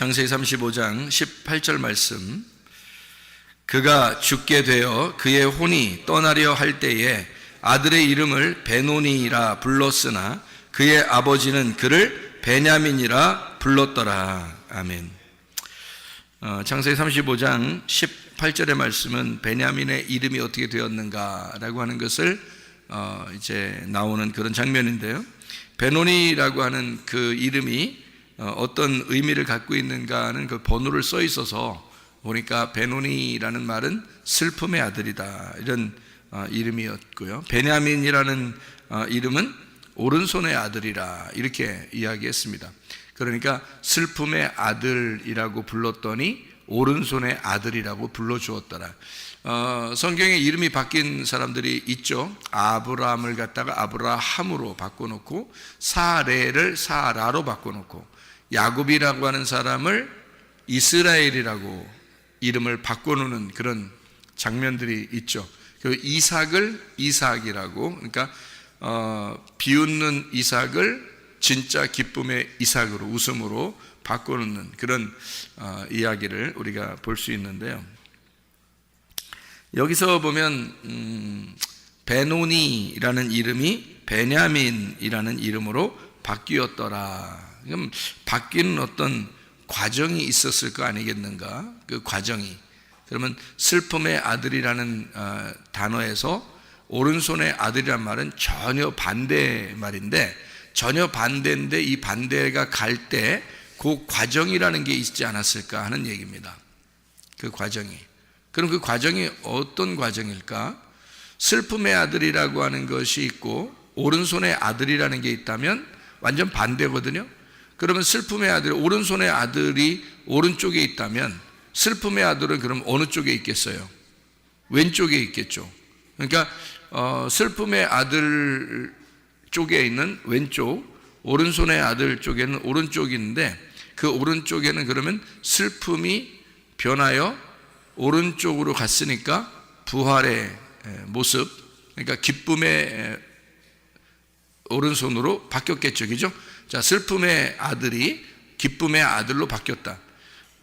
창세기 35장 18절 말씀. 그가 죽게 되어 그의 혼이 떠나려 할 때에 아들의 이름을 베노니라 불렀으나 그의 아버지는 그를 베냐민이라 불렀더라. 아멘. 창세기 35장 18절의 말씀은 베냐민의 이름이 어떻게 되었는가라고 하는 것을 이제 나오는 그런 장면인데요. 베노니라고 하는 그 이름이 어떤 의미를 갖고 있는가는 그 번호를 써 있어서 보니까 베노니라는 말은 슬픔의 아들이다, 이런 이름이었고요. 베냐민이라는 이름은 오른손의 아들이라, 이렇게 이야기했습니다. 그러니까 슬픔의 아들이라고 불렀더니 오른손의 아들이라고 불러주었더라. 성경에 이름이 바뀐 사람들이 있죠. 아브라함을 갖다가 아브라함으로 바꿔놓고, 사레를 사라로 바꿔놓고, 야곱이라고 하는 사람을 이스라엘이라고 이름을 바꿔놓는 그런 장면들이 있죠. 그 이삭을 이삭이라고, 그러니까 비웃는 이삭을 진짜 기쁨의 이삭으로, 웃음으로 바꿔놓는 그런 이야기를 우리가 볼 수 있는데요. 여기서 보면 베노니라는 이름이 베냐민이라는 이름으로 바뀌었더라. 그럼 바뀌는 어떤 과정이 있었을 거 아니겠는가? 그 과정이, 그러면 슬픔의 아들이라는 단어에서 오른손의 아들이란 말은 전혀 반대 말인데, 전혀 반대인데 이 반대가 갈 때 그 과정이라는 게 있지 않았을까 하는 얘기입니다. 그 과정이. 그럼 그 과정이 어떤 과정일까? 슬픔의 아들이라고 하는 것이 있고 오른손의 아들이라는 게 있다면 완전 반대거든요. 그러면 슬픔의 아들, 오른손의 아들이 오른쪽에 있다면 슬픔의 아들은 그럼 어느 쪽에 있겠어요? 왼쪽에 있겠죠. 그러니까 슬픔의 아들 쪽에 있는 왼쪽, 오른손의 아들 쪽에는 오른쪽인데, 그 오른쪽에는 그러면 슬픔이 변하여 오른쪽으로 갔으니까 부활의 모습, 그러니까 기쁨의 오른손으로 바뀌었겠죠. 그죠? 자, 슬픔의 아들이 기쁨의 아들로 바뀌었다.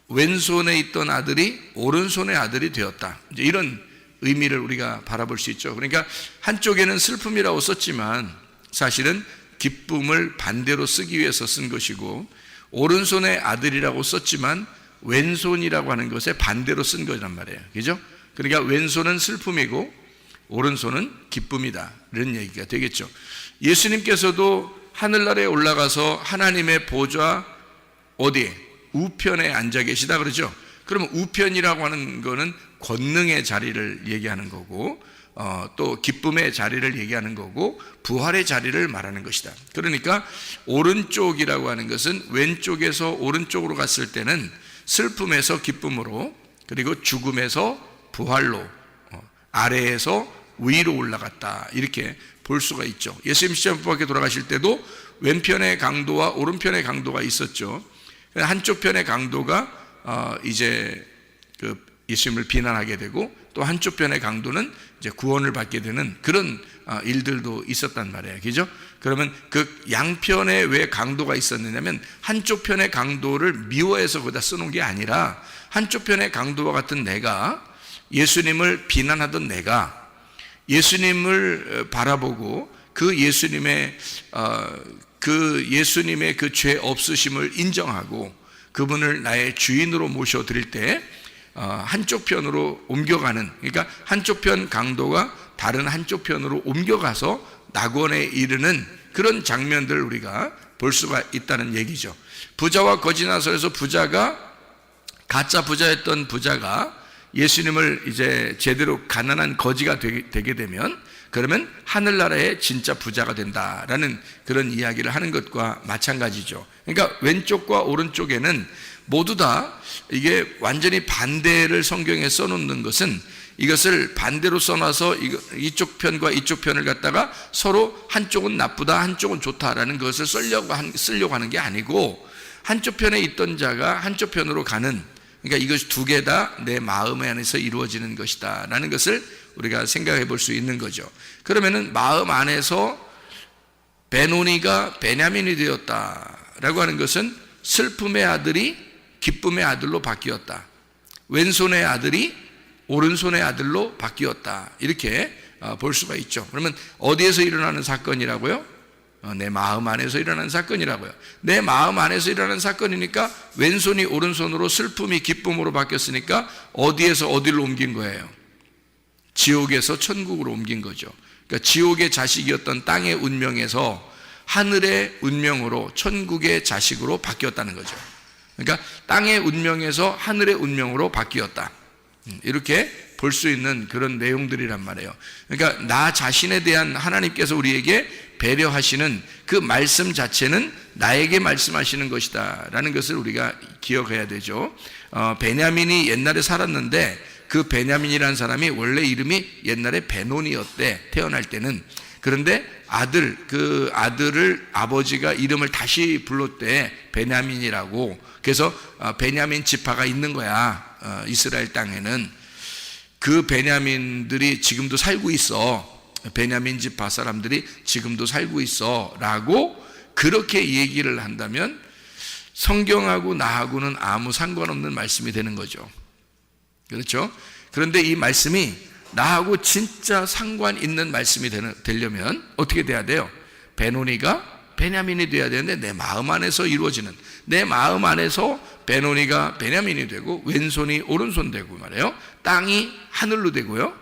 왼손에 있던 아들이 오른손의 아들이 되었다. 이제 이런 의미를 우리가 바라볼 수 있죠. 그러니까 한쪽에는 슬픔이라고 썼지만 사실은 기쁨을 반대로 쓰기 위해서 쓴 것이고, 오른손의 아들이라고 썼지만 왼손이라고 하는 것에 반대로 쓴 거란 말이에요. 그죠? 그러니까 왼손은 슬픔이고 오른손은 기쁨이다, 이런 얘기가 되겠죠. 예수님께서도 하늘나라에 올라가서 하나님의 보좌 어디에? 우편에 앉아 계시다 그러죠. 그러면 우편이라고 하는 거는 권능의 자리를 얘기하는 거고, 또 기쁨의 자리를 얘기하는 거고, 부활의 자리를 말하는 것이다. 그러니까 오른쪽이라고 하는 것은 왼쪽에서 오른쪽으로 갔을 때는 슬픔에서 기쁨으로, 그리고 죽음에서 부활로, 아래에서 위로 올라갔다, 이렇게 볼 수가 있죠. 예수님 십자가 밖에 돌아가실 때도 왼편의 강도와 오른편의 강도가 있었죠. 한쪽 편의 강도가 이제 그 예수님을 비난하게 되고, 또 한쪽 편의 강도는 이제 구원을 받게 되는 그런 일들도 있었단 말이에요. 그죠? 그러면 그 양편에 왜 강도가 있었느냐면, 한쪽 편의 강도를 미워해서 거기다 써놓은 게 아니라, 한쪽 편의 강도와 같은 내가, 예수님을 비난하던 내가 예수님을 바라보고 그 예수님의 그 죄 없으심을 인정하고 그분을 나의 주인으로 모셔드릴 때 한쪽 편으로 옮겨가는, 그러니까 한쪽 편 강도가 다른 한쪽 편으로 옮겨가서 낙원에 이르는 그런 장면들을 우리가 볼 수가 있다는 얘기죠. 부자와 거지나서에서 부자가, 가짜 부자였던 부자가 예수님을 이제 제대로 가난한 거지가 되게 되면, 그러면 하늘나라의 진짜 부자가 된다라는 그런 이야기를 하는 것과 마찬가지죠. 그러니까 왼쪽과 오른쪽에는 모두 다 이게 완전히 반대를 성경에 써놓는 것은, 이것을 반대로 써놔서 이쪽 편과 이쪽 편을 갖다가 서로 한쪽은 나쁘다, 한쪽은 좋다라는 것을 쓰려고 하는 게 아니고, 한쪽 편에 있던 자가 한쪽 편으로 가는, 그러니까 이것이 두 개 다 내 마음 안에서 이루어지는 것이다 라는 것을 우리가 생각해 볼 수 있는 거죠. 그러면은 마음 안에서 베노니가 베냐민이 되었다라고 하는 것은 슬픔의 아들이 기쁨의 아들로 바뀌었다. 왼손의 아들이 오른손의 아들로 바뀌었다. 이렇게 볼 수가 있죠. 그러면 어디에서 일어나는 사건이라고요? 내 마음 안에서 일어나는 사건이라고요. 내 마음 안에서 일어나는 사건이니까 왼손이 오른손으로 슬픔이 기쁨으로 바뀌었으니까 어디에서 어디로 옮긴 거예요? 지옥에서 천국으로 옮긴 거죠. 그러니까 지옥의 자식이었던 땅의 운명에서 하늘의 운명으로 천국의 자식으로 바뀌었다는 거죠. 그러니까 땅의 운명에서 하늘의 운명으로 바뀌었다. 이렇게 볼 수 있는 그런 내용들이란 말이에요. 그러니까 나 자신에 대한 하나님께서 우리에게 배려하시는 그 말씀 자체는 나에게 말씀하시는 것이다 라는 것을 우리가 기억해야 되죠. 베냐민이 옛날에 살았는데 그 베냐민이라는 사람이 원래 이름이 옛날에 베논이었대, 태어날 때는. 그런데 그 아들을 아버지가 이름을 다시 불렀대, 베냐민이라고. 그래서 베냐민 지파가 있는 거야, 이스라엘 땅에는. 그 베냐민들이 지금도 살고 있어, 베냐민 지파 사람들이 지금도 살고 있어 라고 그렇게 얘기를 한다면 성경하고 나하고는 아무 상관없는 말씀이 되는 거죠. 그렇죠? 그런데 이 말씀이 나하고 진짜 상관 있는 말씀이 되려면 어떻게 돼야 돼요? 베노니가 베냐민이 돼야 되는데 내 마음 안에서 이루어지는, 내 마음 안에서 베노니가 베냐민이 되고 왼손이 오른손 되고 말이에요. 땅이 하늘로 되고요,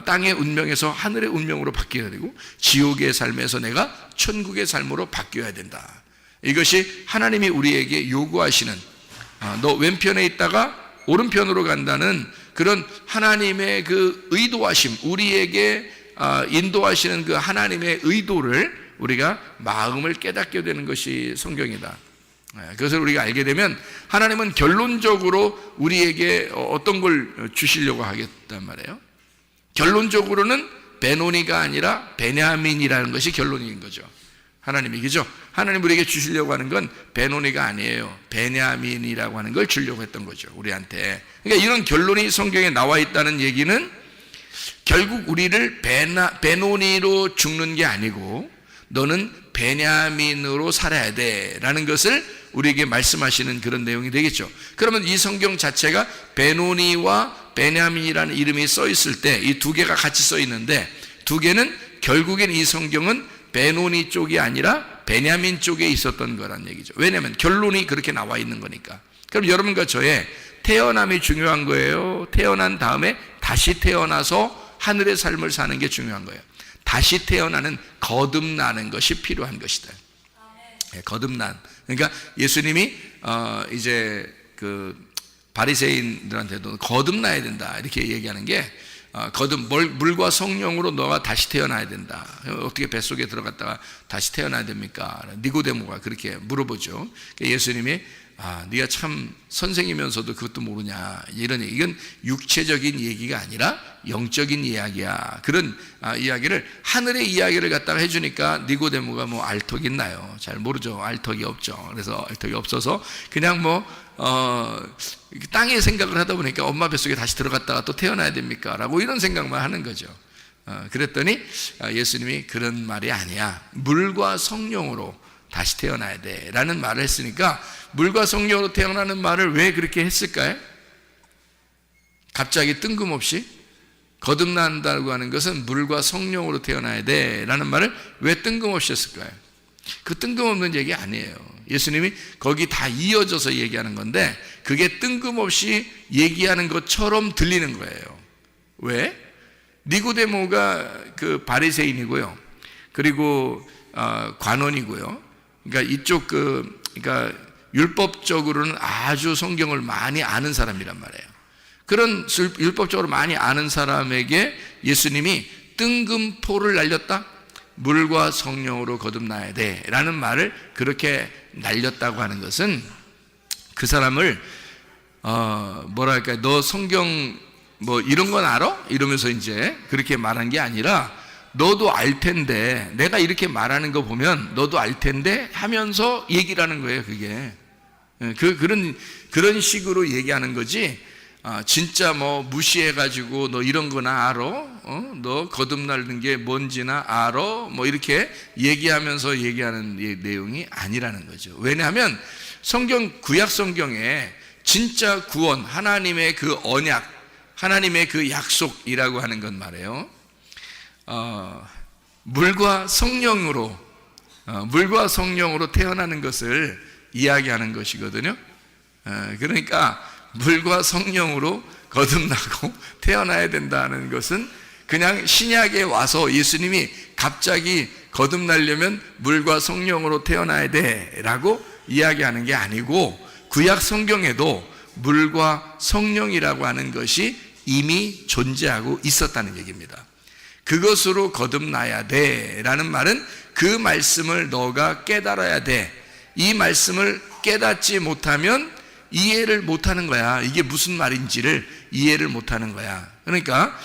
땅의 운명에서 하늘의 운명으로 바뀌어야 되고 지옥의 삶에서 내가 천국의 삶으로 바뀌어야 된다. 이것이 하나님이 우리에게 요구하시는, 너 왼편에 있다가 오른편으로 간다는 그런 하나님의 그 의도하심, 우리에게 인도하시는 그 하나님의 의도를 우리가 마음을 깨닫게 되는 것이 성경이다. 그것을 우리가 알게 되면 하나님은 결론적으로 우리에게 어떤 걸 주시려고 하겠단 말이에요. 결론적으로는 베노니가 아니라 베냐민이라는 것이 결론인 거죠. 하나님이, 그죠? 하나님 우리에게 주시려고 하는 건 베노니가 아니에요. 베냐민이라고 하는 걸 주려고 했던 거죠, 우리한테. 그러니까 이런 결론이 성경에 나와 있다는 얘기는 결국 우리를 베노니로 죽는 게 아니고 너는 베냐민으로 살아야 돼 라는 것을 우리에게 말씀하시는 그런 내용이 되겠죠. 그러면 이 성경 자체가 베노니와 베냐민이라는 이름이 써 있을 때 이 두 개가 같이 써 있는데, 두 개는 결국엔 이 성경은 베노니 쪽이 아니라 베냐민 쪽에 있었던 거란 얘기죠. 왜냐하면 결론이 그렇게 나와 있는 거니까. 그럼 여러분과 저의 태어남이 중요한 거예요? 태어난 다음에 다시 태어나서 하늘의 삶을 사는 게 중요한 거예요? 다시 태어나는, 거듭나는 것이 필요한 것이다. 거듭난. 그러니까 예수님이 이제 그 바리새인들한테도 거듭나야 된다 이렇게 얘기하는 게, 물과 성령으로 너가 다시 태어나야 된다. 어떻게 뱃속에 들어갔다가 다시 태어나야 됩니까? 니고데모가 그렇게 물어보죠. 예수님이 네가 참 선생이면서도 그것도 모르냐, 이런 얘기. 이건 육체적인 얘기가 아니라 영적인 이야기야. 그런 이야기를, 하늘의 이야기를 갖다가 해주니까 니고데모가 뭐 알턱이 있나요? 잘 모르죠. 알턱이 없죠. 그래서 알턱이 없어서 그냥 땅의 생각을 하다 보니까 엄마 뱃속에 다시 들어갔다가 또 태어나야 됩니까? 라고 이런 생각만 하는 거죠. 그랬더니 예수님이 그런 말이 아니야, 물과 성령으로 다시 태어나야 돼 라는 말을 했으니까, 물과 성령으로 태어나는 말을 왜 그렇게 했을까요? 갑자기 뜬금없이 거듭난다고 하는 것은 물과 성령으로 태어나야 돼 라는 말을 왜 뜬금없이 했을까요? 그 뜬금없는 얘기 아니에요. 예수님이 거기 다 이어져서 얘기하는 건데 그게 뜬금없이 얘기하는 것처럼 들리는 거예요. 왜? 니고데모가 그 바리새인이고요, 그리고 관원이고요. 그러니까 이쪽 그러니까 율법적으로는 아주 성경을 많이 아는 사람이란 말이에요. 그런 율법적으로 많이 아는 사람에게 예수님이 뜬금포를 날렸다? 물과 성령으로 거듭나야 돼 라는 말을 그렇게 날렸다고 하는 것은 그 사람을 뭐랄까, 너 성경 뭐 이런 건 알아? 이러면서 이제 그렇게 말한 게 아니라, 너도 알 텐데, 내가 이렇게 말하는 거 보면 너도 알 텐데 하면서 얘기를 하는 거예요. 그게 그런 식으로 얘기하는 거지. 진짜 뭐 무시해가지고 너 이런 거나 알아? 너 거듭나는 게 뭔지나 알아? 뭐 이렇게 얘기하면서 얘기하는 내용이 아니라는 거죠. 왜냐하면 구약 성경에 진짜 구원, 하나님의 그 언약, 하나님의 그 약속이라고 하는 건 말이에요. 물과 성령으로 태어나는 것을 이야기하는 것이거든요. 그러니까 물과 성령으로 거듭나고 태어나야 된다는 것은 그냥 신약에 와서 예수님이 갑자기 거듭나려면 물과 성령으로 태어나야 돼라고 이야기하는 게 아니고, 구약 성경에도 물과 성령이라고 하는 것이 이미 존재하고 있었다는 얘기입니다. 그것으로 거듭나야 돼라는 말은 그 말씀을 너가 깨달아야 돼. 이 말씀을 깨닫지 못하면 이해를 못하는 거야. 이게 무슨 말인지를 이해를 못하는 거야. 그러니까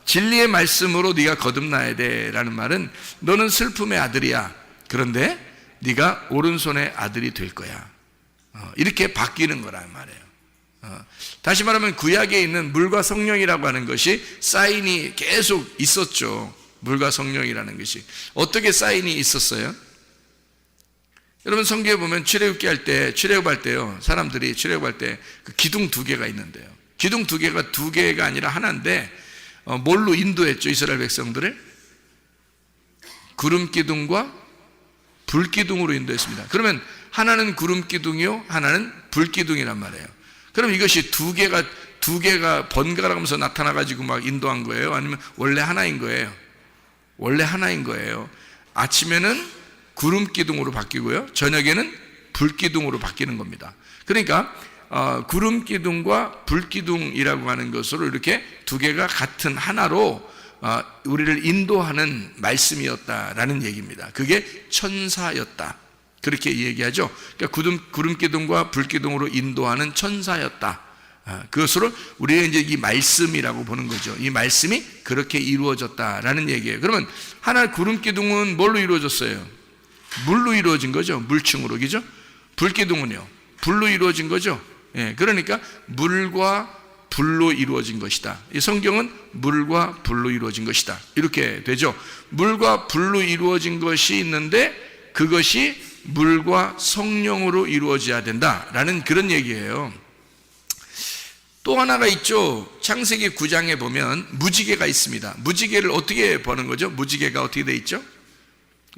진리의 말씀으로 네가 거듭나야 돼라는 말은 너는 슬픔의 아들이야. 그런데 네가 오른손의 아들이 될 거야. 이렇게 바뀌는 거란 말이에요. 다시 말하면 구약에 있는 물과 성령이라고 하는 것이 사인이 계속 있었죠. 물과 성령이라는 것이 어떻게 사인이 있었어요? 여러분 성경에 보면 출애굽할 때요, 사람들이 출애굽할 때 그 기둥 2개가 있는데요. 기둥 2개가 2개가 아니라 하나인데 뭘로 인도했죠? 이스라엘 백성들을 구름 기둥과 불 기둥으로 인도했습니다. 그러면 하나는 구름 기둥이요, 하나는 불 기둥이란 말이에요. 그럼 이것이 2개가 번갈아가면서 나타나가지고 막 인도한 거예요? 아니면 원래 하나인 거예요? 원래 하나인 거예요. 아침에는 구름 기둥으로 바뀌고요, 저녁에는 불 기둥으로 바뀌는 겁니다. 그러니까 구름 기둥과 불 기둥이라고 하는 것으로 이렇게 2개가 같은 하나로 우리를 인도하는 말씀이었다라는 얘기입니다. 그게 천사였다, 그렇게 얘기하죠. 그러니까 구름 기둥과 불 기둥으로 인도하는 천사였다. 그것으로 우리가 이제 이 말씀이라고 보는 거죠. 이 말씀이 그렇게 이루어졌다라는 얘기예요. 그러면 하나 구름 기둥은 뭘로 이루어졌어요? 물로 이루어진 거죠. 물층으로, 그죠? 불 기둥은요, 불로 이루어진 거죠. 예, 그러니까 물과 불로 이루어진 것이다. 이 성경은 물과 불로 이루어진 것이다, 이렇게 되죠. 물과 불로 이루어진 것이 있는데 그것이 물과 성령으로 이루어져야 된다라는 그런 얘기예요. 또 하나가 있죠. 창세기 9장에 보면 무지개가 있습니다. 무지개를 어떻게 보는 거죠? 무지개가 어떻게 돼 있죠?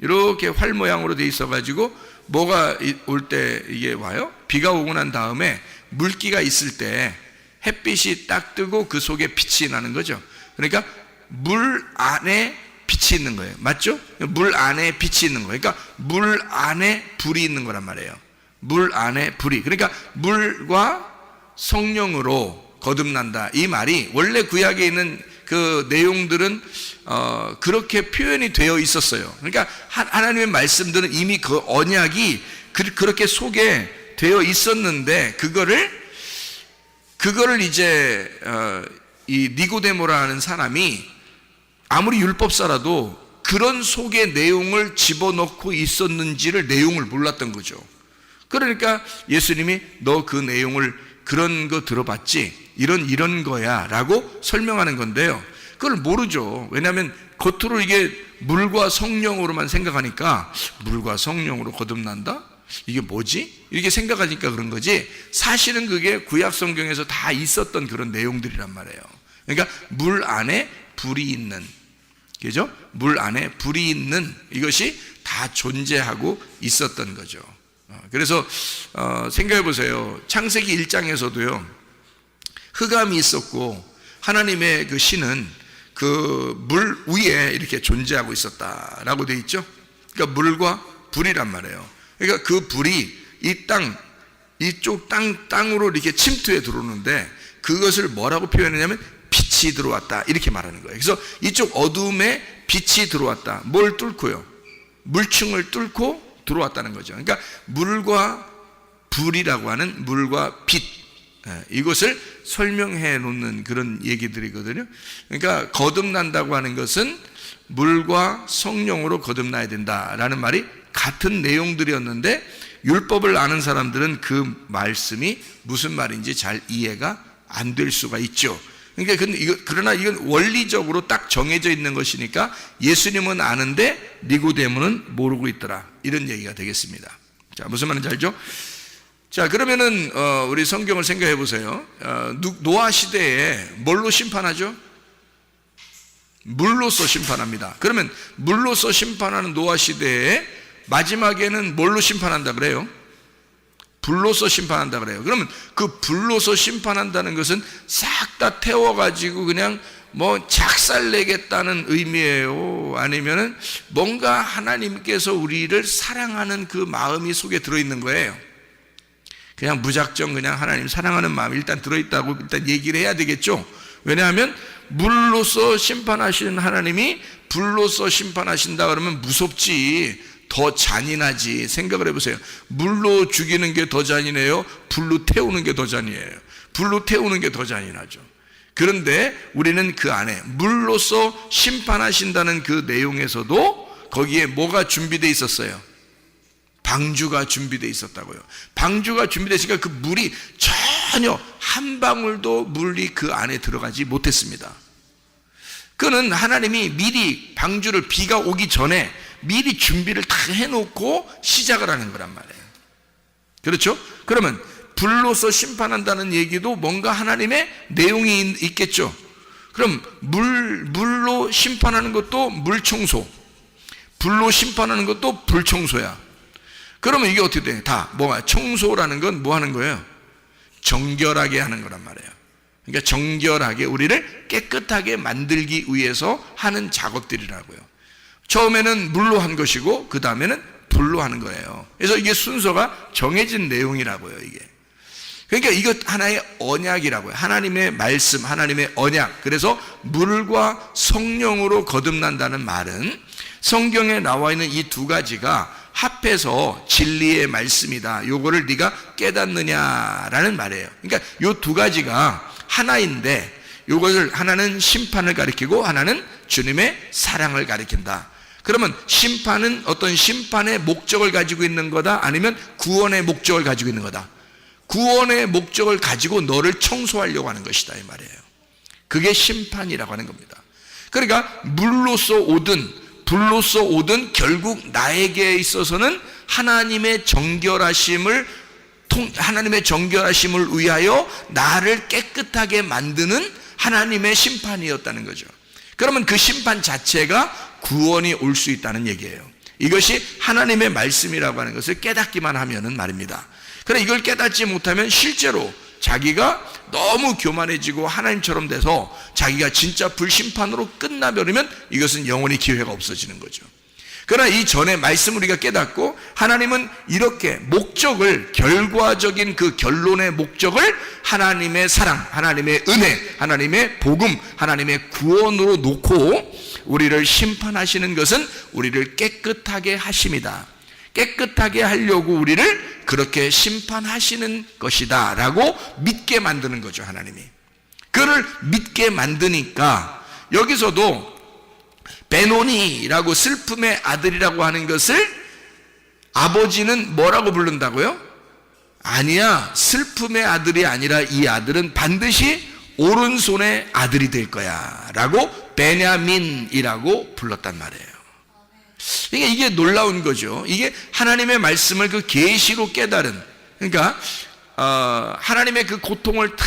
이렇게 활 모양으로 돼 있어 가지고 뭐가 올 때 이게 와요? 비가 오고 난 다음에 물기가 있을 때 햇빛이 딱 뜨고 그 속에 빛이 나는 거죠. 그러니까 물 안에 빛이 있는 거예요. 맞죠? 물 안에 빛이 있는 거예요. 그러니까 물 안에 불이 있는 거란 말이에요. 물 안에 불이. 그러니까 물과 성령으로 거듭난다, 이 말이 원래 구약에 있는 그 내용들은 그렇게 표현이 되어 있었어요. 그러니까 하나님의 말씀들은 이미 그 언약이 그렇게 속에 되어 있었는데 그거를 이제 이 니고데모라는 사람이 아무리 율법사라도 그런 속의 내용을 집어넣고 있었는지를 내용을 몰랐던 거죠. 그러니까 예수님이 너 그 내용을 그런 거 들어봤지? 이런 거야 라고 설명하는 건데요, 그걸 모르죠. 왜냐하면 겉으로 이게 물과 성령으로만 생각하니까 물과 성령으로 거듭난다? 이게 뭐지? 이렇게 생각하니까 그런 거지, 사실은 그게 구약 성경에서 다 있었던 그런 내용들이란 말이에요. 그러니까 물 안에 불이 있는, 그죠? 물 안에 불이 있는 이것이 다 존재하고 있었던 거죠. 그래서 생각해 보세요. 창세기 1장에서도요 흑암이 있었고 하나님의 그 신은 그 물 위에 이렇게 존재하고 있었다라고 되어 있죠. 그러니까 물과 불이란 말이에요. 그러니까 그 불이 이쪽 땅으로 이렇게 침투해 들어오는데 그것을 뭐라고 표현하냐면 빛이 들어왔다, 이렇게 말하는 거예요. 그래서 이쪽 어둠에 빛이 들어왔다. 뭘 뚫고요? 물층을 뚫고 들어왔다는 거죠. 그러니까 물과 불이라고 하는 물과 빛, 이것을 설명해 놓는 그런 얘기들이거든요. 그러니까 거듭난다고 하는 것은 물과 성령으로 거듭나야 된다라는 말이 같은 내용들이었는데 율법을 아는 사람들은 그 말씀이 무슨 말인지 잘 이해가 안 될 수가 있죠. 그러니까 그러나 이건 원리적으로 딱 정해져 있는 것이니까 예수님은 아는데 니고데모는 모르고 있더라, 이런 얘기가 되겠습니다. 자, 무슨 말인지 알죠? 자, 그러면은 우리 성경을 생각해 보세요. 노아 시대에 뭘로 심판하죠? 물로서 심판합니다. 그러면 물로서 심판하는 노아 시대에 마지막에는 뭘로 심판한다 그래요? 불로서 심판한다 그래요. 그러면 그 불로서 심판한다는 것은 싹 다 태워가지고 그냥 뭐 작살내겠다는 의미예요? 아니면은 뭔가 하나님께서 우리를 사랑하는 그 마음이 속에 들어있는 거예요? 그냥 무작정 그냥 하나님 사랑하는 마음이 일단 들어있다고 일단 얘기를 해야 되겠죠? 왜냐하면 물로서 심판하시는 하나님이 불로서 심판하신다 그러면 무섭지, 더 잔인하지. 생각을 해보세요. 물로 죽이는 게 더 잔인해요? 불로 태우는 게 더 잔인해요? 불로 태우는 게 더 잔인하죠. 그런데 우리는 그 안에 물로서 심판하신다는 그 내용에서도 거기에 뭐가 준비되어 있었어요? 방주가 준비되어 있었다고요. 방주가 준비되어 있으니까 그 물이 전혀 한 방울도 물이 그 안에 들어가지 못했습니다. 그는 하나님이 미리 방주를 비가 오기 전에 미리 준비를 다 해놓고 시작을 하는 거란 말이에요. 그렇죠? 그러면 불로서 심판한다는 얘기도 뭔가 하나님의 내용이 있겠죠. 그럼 물로 심판하는 것도 물청소, 불로 심판하는 것도 불청소야. 그러면 이게 어떻게 돼? 다 뭐가 청소라는 건 뭐 하는 거예요? 정결하게 하는 거란 말이에요. 그러니까 정결하게 우리를 깨끗하게 만들기 위해서 하는 작업들이라고요. 처음에는 물로 한 것이고 그 다음에는 불로 하는 거예요. 그래서 이게 순서가 정해진 내용이라고요. 이게 그러니까 이것 하나의 언약이라고요. 하나님의 말씀, 하나님의 언약. 그래서 물과 성령으로 거듭난다는 말은 성경에 나와 있는 이 두 가지가 합해서 진리의 말씀이다. 요거를 네가 깨닫느냐라는 말이에요. 그러니까 요 두 가지가 하나인데 요것을 하나는 심판을 가리키고 하나는 주님의 사랑을 가리킨다. 그러면 심판은 어떤 심판의 목적을 가지고 있는 거다? 아니면 구원의 목적을 가지고 있는 거다? 구원의 목적을 가지고 너를 청소하려고 하는 것이다 이 말이에요. 그게 심판이라고 하는 겁니다. 그러니까 물로서 오든 불로서 오든 결국 나에게 있어서는 하나님의 정결하심을 위하여 나를 깨끗하게 만드는 하나님의 심판이었다는 거죠. 그러면 그 심판 자체가 구원이 올 수 있다는 얘기예요. 이것이 하나님의 말씀이라고 하는 것을 깨닫기만 하면은 말입니다. 그러나 이걸 깨닫지 못하면 실제로 자기가 너무 교만해지고 하나님처럼 돼서 자기가 진짜 불심판으로 끝나버리면 이것은 영원히 기회가 없어지는 거죠. 그러나 이 전에 말씀을 우리가 깨닫고 하나님은 이렇게 목적을, 결과적인 그 결론의 목적을 하나님의 사랑, 하나님의 은혜, 하나님의 복음, 하나님의 구원으로 놓고 우리를 심판하시는 것은 우리를 깨끗하게 하심이다. 깨끗하게 하려고 우리를 그렇게 심판하시는 것이다 라고 믿게 만드는 거죠. 하나님이 그를 믿게 만드니까 여기서도 베노니라고 슬픔의 아들이라고 하는 것을 아버지는 뭐라고 부른다고요? 아니야, 슬픔의 아들이 아니라 이 아들은 반드시 오른손의 아들이 될 거야 라고 베냐민이라고 불렀단 말이에요. 그러니까 이게 놀라운 거죠. 이게 하나님의 말씀을 그 계시로 깨달은, 그러니까 하나님의 그 고통을 다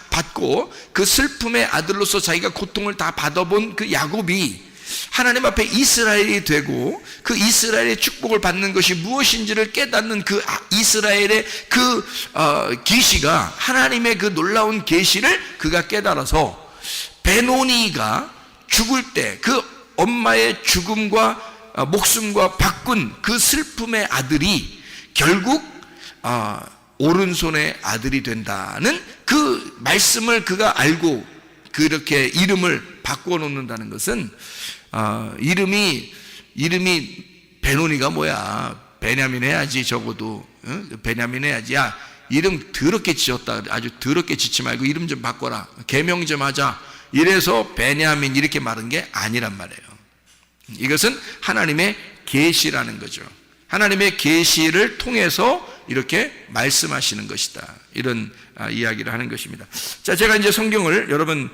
받고 그 슬픔의 아들로서 자기가 고통을 다 받아본 그 야곱이 하나님 앞에 이스라엘이 되고 그 이스라엘의 축복을 받는 것이 무엇인지를 깨닫는 그 이스라엘의 그 계시가, 하나님의 그 놀라운 계시를 그가 깨달아서 베노니가 죽을 때 그 엄마의 죽음과 목숨과 바꾼 그 슬픔의 아들이 결국 오른손의 아들이 된다는 그 말씀을 그가 알고 그렇게 이름을 바꿔 놓는다는 것은 이름이 베노니가 뭐야, 베냐민 해야지. 적어도 베냐민 해야지. 야, 이름 더럽게 지었다. 아주 더럽게 짓지 말고 이름 좀 바꿔라, 계명 좀 하자. 이래서 베냐민 이렇게 말한 게 아니란 말이에요. 이것은 하나님의 계시라는 거죠. 하나님의 계시를 통해서 이렇게 말씀하시는 것이다, 이런 이야기를 하는 것입니다. 자, 제가 이제 성경을 여러분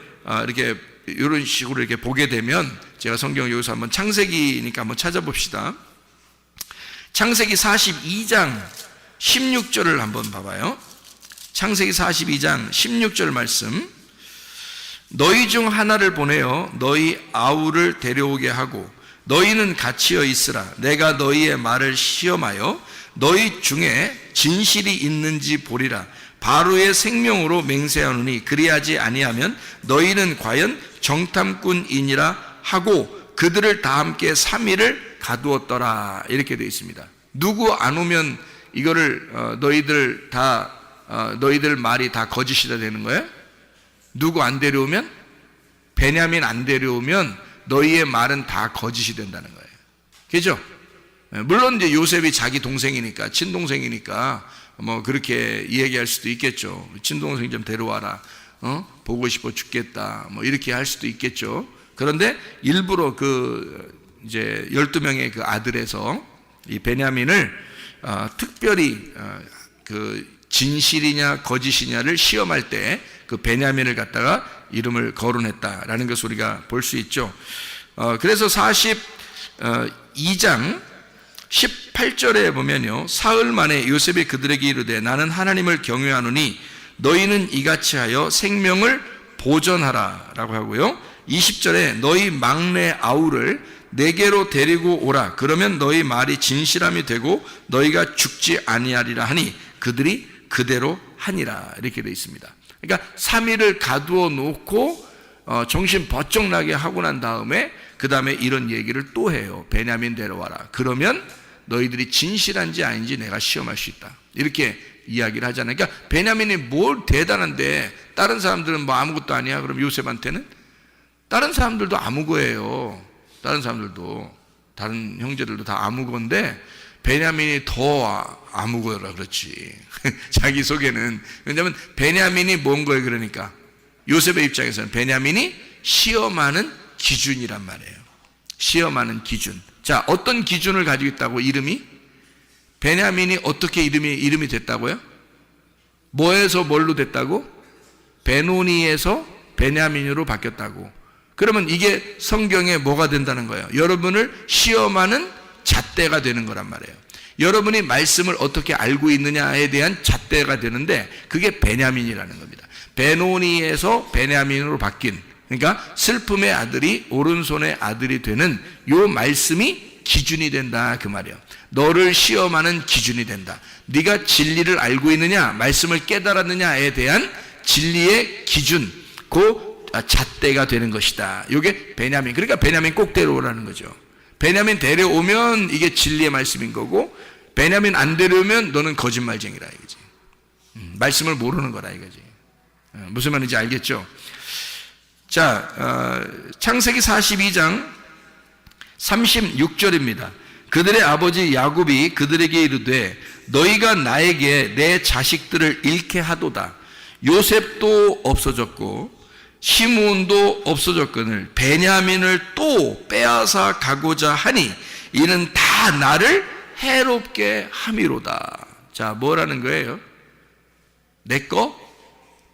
이렇게 이런 식으로 이렇게 보게 되면 제가 성경을 여기서 한번 창세기니까 한번 찾아봅시다. 창세기 42장 16절을 한번 봐봐요. 창세기 42장 16절 말씀. 너희 중 하나를 보내어 너희 아우를 데려오게 하고 너희는 갇히어 있으라. 내가 너희의 말을 시험하여 너희 중에 진실이 있는지 보리라. 바로의 생명으로 맹세하노니 그리하지 아니하면 너희는 과연 정탐꾼이니라 하고 그들을 다 함께 3일을 가두었더라. 이렇게 되어 있습니다. 누구 안 오면 이거를 너희들 말이 다 거짓이다 되는 거예요? 누구 안 데려오면? 베냐민 안 데려오면 너희의 말은 다 거짓이 된다는 거예요. 그죠? 물론 이제 요셉이 자기 동생이니까, 친동생이니까 뭐 그렇게 이야기할 수도 있겠죠. 친동생 좀 데려와라. 보고 싶어 죽겠다. 뭐 이렇게 할 수도 있겠죠. 그런데 일부러 이제 12명의 그 아들에서 이 베냐민을 특별히 진실이냐 거짓이냐를 시험할 때 그 베냐민을 갖다가 이름을 거론했다라는 것을 우리가 볼 수 있죠. 그래서 42장 18절에 보면요, 사흘 만에 요셉이 그들에게 이르되 나는 하나님을 경외하노니 너희는 이같이 하여 생명을 보전하라 라고 하고요, 20절에 너희 막내 아우를 내게로 데리고 오라. 그러면 너희 말이 진실함이 되고 너희가 죽지 아니하리라 하니 그들이 그대로 하니라. 이렇게 되어 있습니다. 그러니까 3일을 가두어 놓고 정신 버쩍 나게 하고 난 다음에 그 다음에 이런 얘기를 또 해요. 베냐민 데려와라. 그러면 너희들이 진실한지 아닌지 내가 시험할 수 있다. 이렇게 이야기를 하잖아요. 그러니까 베냐민이 뭘 대단한데 다른 사람들은 뭐 아무것도 아니야. 그럼 요셉한테는 다른 사람들도 아무거예요. 다른 사람들도, 다른 형제들도 다 아무건데 베냐민이 더 아무거라 그렇지. 자기 속에는. 왜냐하면 베냐민이 뭔 거예요? 그러니까 요셉의 입장에서는 베냐민이 시험하는 기준이란 말이에요. 시험하는 기준. 자, 어떤 기준을 가지고 있다고? 이름이? 베냐민이 어떻게 이름이 됐다고요? 뭐에서 뭘로 됐다고? 베노니에서 베냐민으로 바뀌었다고. 그러면 이게 성경에 뭐가 된다는 거예요? 여러분을 시험하는 잣대가 되는 거란 말이에요. 여러분이 말씀을 어떻게 알고 있느냐에 대한 잣대가 되는데 그게 베냐민이라는 겁니다. 베노니에서 베냐민으로 바뀐, 그러니까 슬픔의 아들이 오른손의 아들이 되는 요 말씀이 기준이 된다 그 말이에요. 너를 시험하는 기준이 된다. 네가 진리를 알고 있느냐, 말씀을 깨달았느냐에 대한 진리의 기준, 그 잣대가 되는 것이다. 이게 베냐민. 그러니까 베냐민 꼭 데려오라는 거죠. 베냐민 데려오면 이게 진리의 말씀인 거고, 베냐민 안 데려오면 너는 거짓말쟁이라 이거지. 말씀을 모르는 거라 이거지. 무슨 말인지 알겠죠? 자, 창세기 42장 36절입니다. 그들의 아버지 야곱이 그들에게 이르되 너희가 나에게 내 자식들을 잃게 하도다. 요셉도 없어졌고 시므온도 없어졌거늘 베냐민을 또 빼앗아 가고자 하니 이는 다 나를 해롭게 함이로다. 자, 뭐라는 거예요? 내 거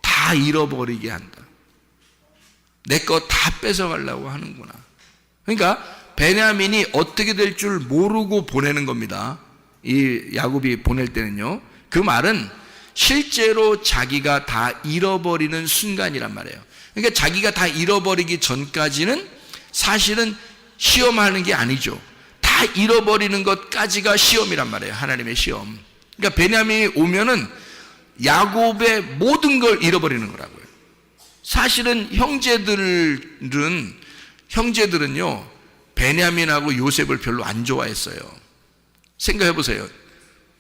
다 잃어버리게 한다. 내 거 다 뺏어가려고 하는구나. 그러니까 베냐민이 어떻게 될 줄 모르고 보내는 겁니다. 이 야곱이 보낼 때는요, 그 말은 실제로 자기가 다 잃어버리는 순간이란 말이에요. 그러니까 자기가 다 잃어버리기 전까지는 사실은 시험하는 게 아니죠. 다 잃어버리는 것까지가 시험이란 말이에요. 하나님의 시험. 그러니까 베냐민이 오면은 야곱의 모든 걸 잃어버리는 거라고요. 사실은 형제들은요 베냐민하고 요셉을 별로 안 좋아했어요. 생각해 보세요.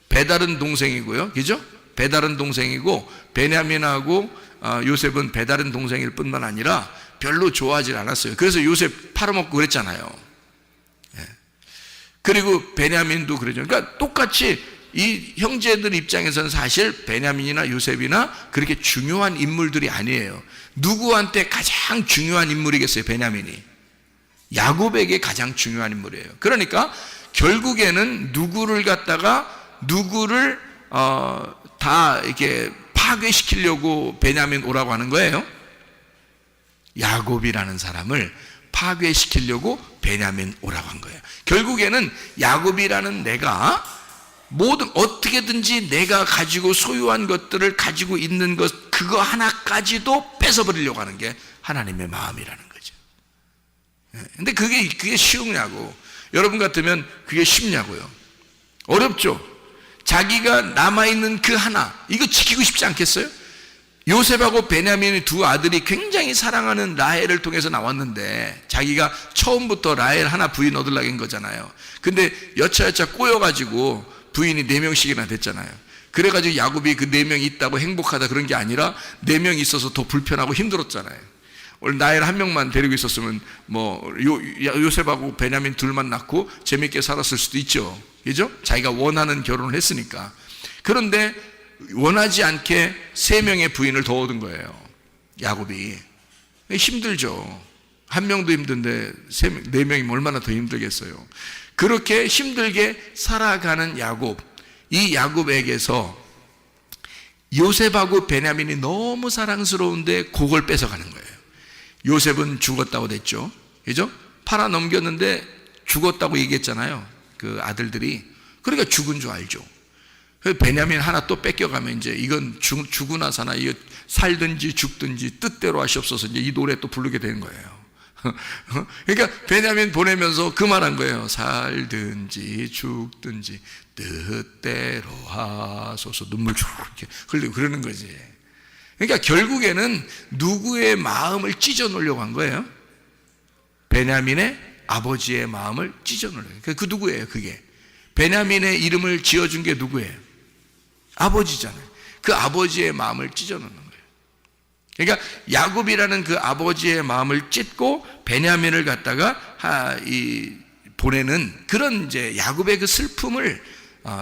배다른 동생이고요, 그죠? 배다른 동생이고 베냐민하고 요셉은 배다른 동생일 뿐만 아니라 별로 좋아하지 않았어요. 그래서 요셉 팔아먹고 그랬잖아요. 예. 그리고 베냐민도 그러죠. 그러니까 똑같이 이 형제들 입장에서는 사실 베냐민이나 요셉이나 그렇게 중요한 인물들이 아니에요. 누구한테 가장 중요한 인물이겠어요? 베냐민이 야곱에게 가장 중요한 인물이에요. 그러니까 결국에는 누구를 다 이렇게 파괴시키려고 베냐민 오라고 하는 거예요. 야곱이라는 사람을 파괴시키려고 베냐민 오라고 한 거예요. 결국에는 야곱이라는 내가 모든 어떻게든지 내가 가지고 소유한 것들을 가지고 있는 것 그거 하나까지도 뺏어버리려고 하는 게 하나님의 마음이라는 거죠. 근데 그게 쉬우냐고. 여러분 같으면 그게 쉽냐고요. 어렵죠. 자기가 남아있는 그 하나 이거 지키고 싶지 않겠어요? 요셉하고 베냐민의 두 아들이 굉장히 사랑하는 라헬을 통해서 나왔는데 자기가 처음부터 라헬 하나 부인 얻으려고 한 거잖아요. 근데 여차여차 꼬여가지고 부인이 4명씩이나 됐잖아요. 그래가지고 야곱이 그 4명이 있다고 행복하다 그런 게 아니라 4명이 있어서 더 불편하고 힘들었잖아요. 오늘 라헬 한 명만 데리고 있었으면 뭐 요셉하고 베냐민 둘만 낳고 재밌게 살았을 수도 있죠. 그죠? 자기가 원하는 결혼을 했으니까. 그런데 원하지 않게 3명의 부인을 더 얻은 거예요. 야곱이. 힘들죠. 한 명도 힘든데 4명이면 얼마나 더 힘들겠어요. 그렇게 힘들게 살아가는 야곱, 이 야곱에게서 요셉하고 베냐민이 너무 사랑스러운데 그걸 뺏어가는 거예요. 요셉은 죽었다고 됐죠. 그죠? 팔아 넘겼는데 죽었다고 얘기했잖아요. 그 아들들이. 그러니까 죽은 줄 알죠. 베냐민 하나 또 뺏겨가면 이제 이건 죽으나 사나 이거 살든지 죽든지 뜻대로 하시옵소서 이제 이 노래 또 부르게 되는 거예요. 그러니까 베냐민 보내면서 그 말한 거예요. 살든지 죽든지 뜻대로 하소서. 눈물 쭉 이렇게 흘리고 그러는 거지. 그러니까 결국에는 누구의 마음을 찢어 놓으려고 한 거예요? 베냐민의 아버지의 마음을 찢어 놓으려고. 그 누구예요 그게? 베냐민의 이름을 지어준 게 누구예요? 아버지잖아요. 그 아버지의 마음을 찢어 놓는 거예요. 그러니까 야곱이라는 그 아버지의 마음을 찢고 베냐민을 갖다가 보내는 그런 이제 야곱의 그 슬픔을